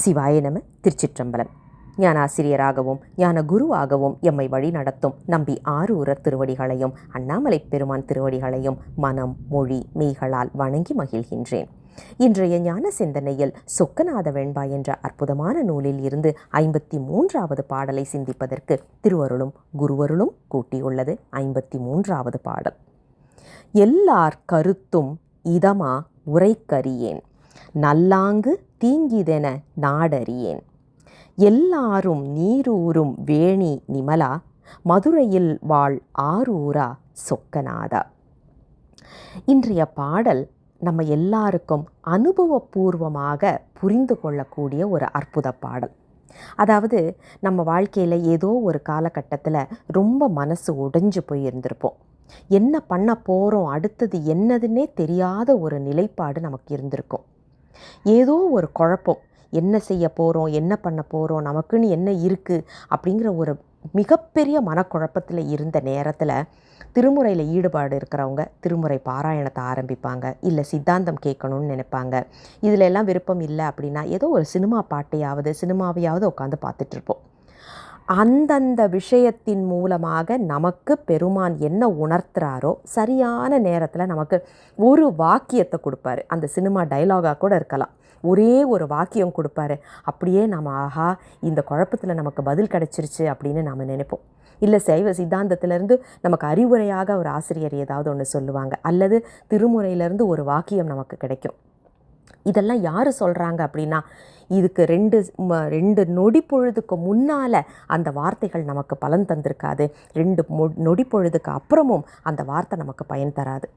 சிவாய நம. திருச்சிற்றம்பலம். ஞானாசிரியராகவும் ஞான குருவாகவும் எம்மை வழி நடத்தும் நம்பி ஆரூரர் திருவடிகளையும் அண்ணாமலை பெருமான் திருவடிகளையும் மனம் மொழி மெய்களால் வணங்கி மகிழ்கின்றேன். இன்றைய ஞான சிந்தனையில் சொக்கநாத வெண்பா என்ற அற்புதமான நூலில் இருந்து 53வது பாடலை சிந்திப்பதற்கு திருவருளும் குருவருளும் கூட்டியுள்ளது. 53வது பாடல். எல்லார் கருத்தும் இதமா உரைக்கறியேன், நல்லாங்கு தீங்கிதென நாடறியேன். எல்லாரும் நீரூரும் வேணி நிமலா, மதுரையில் வாழ் ஆரூரா சொக்கநாதா. இன்றைய பாடல் நம்ம எல்லாருக்கும் அனுபவபூர்வமாக புரிந்து கொள்ளக்கூடிய ஒரு அற்புத பாடல். அதாவது நம்ம வாழ்க்கையில் ஏதோ ஒரு காலகட்டத்தில் ரொம்ப மனசு உடைஞ்சு போய் இருந்திருப்போம். என்ன பண்ண போகிறோம், அடுத்தது என்னதுன்னே தெரியாத ஒரு நிலைப்பாடு நமக்கு இருந்திருக்கும். ஏதோ ஒரு குழப்பம், என்ன செய்ய போகிறோம், என்ன பண்ண போகிறோம், நமக்குன்னு என்ன இருக்குது அப்படிங்கிற ஒரு மிகப்பெரிய மனக்குழப்பத்தில் இருந்த நேரத்தில் திருமுறையில் ஈடுபாடு இருக்கிறவங்க திருமுறை பாராயணத்தை ஆரம்பிப்பாங்க. இல்லை சித்தாந்தம் கேட்கணும்னு நினைப்பாங்க. இதில் எல்லாம் விருப்பம் இல்லை அப்படின்னா ஏதோ ஒரு சினிமா பாட்டையாவது சினிமாவையாவது உட்காந்து பார்த்துட்ருப்போம். அந்தந்த விஷயத்தின் மூலமாக நமக்கு பெருமான் என்ன உணர்த்துறாரோ சரியான நேரத்தில் நமக்கு ஒரு வாக்கியத்தை கொடுப்பாரு. அந்த சினிமா டைலாகாக கூட இருக்கலாம். ஒரே ஒரு வாக்கியம் கொடுப்பாரு. அப்படியே நம்ம ஆஹா இந்த குழப்பத்தில் நமக்கு பதில் கிடச்சிருச்சு அப்படின்னு நாம் நினைப்போம். இல்லை சைவ சித்தாந்தத்திலேருந்து நமக்கு அறிவுரையாக ஒரு ஆசிரியர் ஏதாவது ஒன்று சொல்லுவாங்க, அல்லது திருமுறையிலேருந்து ஒரு வாக்கியம் நமக்கு கிடைக்கும். இதெல்லாம் யார் சொல்கிறாங்க அப்படின்னா, இதுக்கு ரெண்டு நொடி பொழுதுக்கு முன்னால் அந்த வார்த்தைகள் நமக்கு பலன் தந்திருக்காது. 2 நொடி பொழுதுக்கு அப்புறமும் அந்த வார்த்தை நமக்கு பயன் தராது.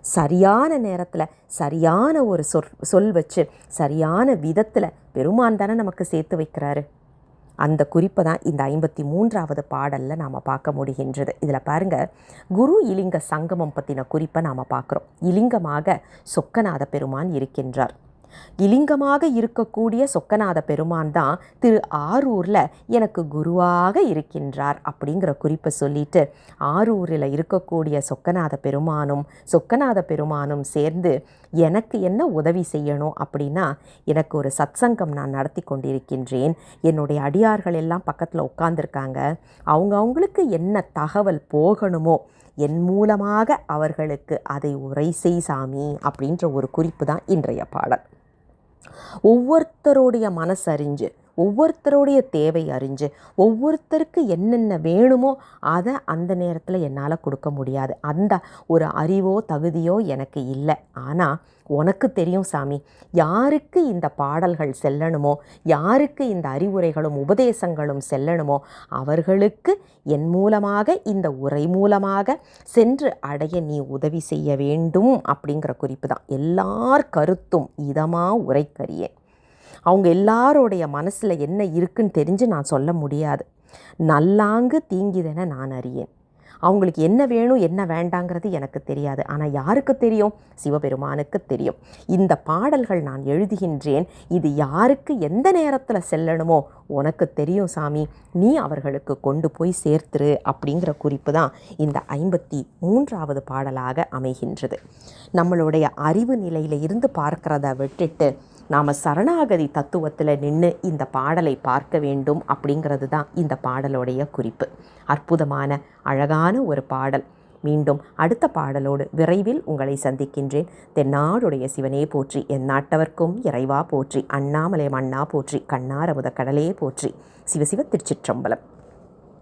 சரியான நேரத்தில் சரியான ஒரு சொல் வச்சு சரியான விதத்தில் பெருமான் தானே நமக்கு சேர்த்து வைக்கிறாரு. அந்த குறிப்பை தான் இந்த 53வது பாடலில் நாம் பார்க்க முடிகின்றது. இதில் பாருங்கள், குரு இலிங்க சங்கமம் பற்றின குறிப்பை நாம் பார்க்குறோம். இலிங்கமாக சொக்கநாத பெருமான் இருக்கின்றார். இலிங்கமாக இருக்கக்கூடிய சொக்கநாத பெருமான் தான் திரு ஆரூரில் எனக்கு குருவாக இருக்கின்றார் அப்படிங்கிற குறிப்பை சொல்லிட்டு, ஆரூரில் இருக்கக்கூடிய சொக்கநாத பெருமானும் சேர்ந்து எனக்கு என்ன உதவி செய்யணும் அப்படின்னா, எனக்கு ஒரு சத்சங்கம் நான் நடத்தி கொண்டிருக்கின்றேன். என்னுடைய அடியார்கள் எல்லாம் பக்கத்தில் உட்கார்ந்துருக்காங்க. அவங்களுக்கு என்ன தகவல் போகணுமோ என் மூலமாக அவர்களுக்கு அதை உரை செய் சாமி அப்படின்ற ஒரு குறிப்பு தான் இன்றைய பாடல். ஒவ்வொருத்தருடைய மனசறிஞ்சு, ஒவ்வொருத்தருடைய தேவை அறிஞ்சு, ஒவ்வொருத்தருக்கு என்னென்ன வேணுமோ அதை அந்த நேரத்தில் என்னால் கொடுக்க முடியாது. அந்த ஒரு அறிவோ தகுதியோ எனக்கு இல்லை. ஆனால் உனக்கு தெரியும் சாமி, யாருக்கு இந்த பாடல்கள் செல்லணுமோ, யாருக்கு இந்த அறிவுரைகளும் உபதேசங்களும் செல்லணுமோ அவர்களுக்கு என் மூலமாக இந்த உரை மூலமாக சென்று அடைய நீ உதவி செய்ய வேண்டும் அப்படிங்கிற குறிப்பு தான். எல்லார் கருத்தும் இதமா உரைக்கறியேன். அவங்க எல்லாரோடைய மனசில் என்ன இருக்குன்னு தெரிஞ்சு நான் சொல்ல முடியாது. நல்லாங்கு தீங்கிதென நான் அறியேன். அவங்களுக்கு என்ன வேணும் என்ன வேண்டாங்கிறது எனக்கு தெரியாது. ஆனால் யாருக்கு தெரியும்? சிவபெருமானுக்கு தெரியும். இந்த பாடல்கள் நான் எழுதுகின்றேன், இது யாருக்கு எந்த நேரத்தில் செல்லணுமோ உனக்கு தெரியும் சாமி, நீ அவர்களுக்கு கொண்டு போய் சேர்த்துரு அப்படிங்கிற குறிப்பு தான் இந்த 53வது பாடலாக அமைகின்றது. நம்மளுடைய அறிவு நிலையில் இருந்து பார்க்கிறத விட்டுட்டு நாம் சரணாகதி தத்துவத்தில் நின்று இந்த பாடலை பார்க்க வேண்டும் அப்படிங்கிறது தான் இந்த பாடலுடைய குறிப்பு. அற்புதமான அழகான ஒரு பாடல். மீண்டும் அடுத்த பாடலோடு விரைவில் உங்களை சந்திக்கின்றேன். தென்னாடுடைய சிவனே போற்றி, எந்நாட்டவர்க்கும் இறைவா போற்றி, அண்ணாமலை மண்ணா போற்றி, கண்ணாரமுத கடலே போற்றி. சிவசிவ திருச்சிற்றம்பலம்.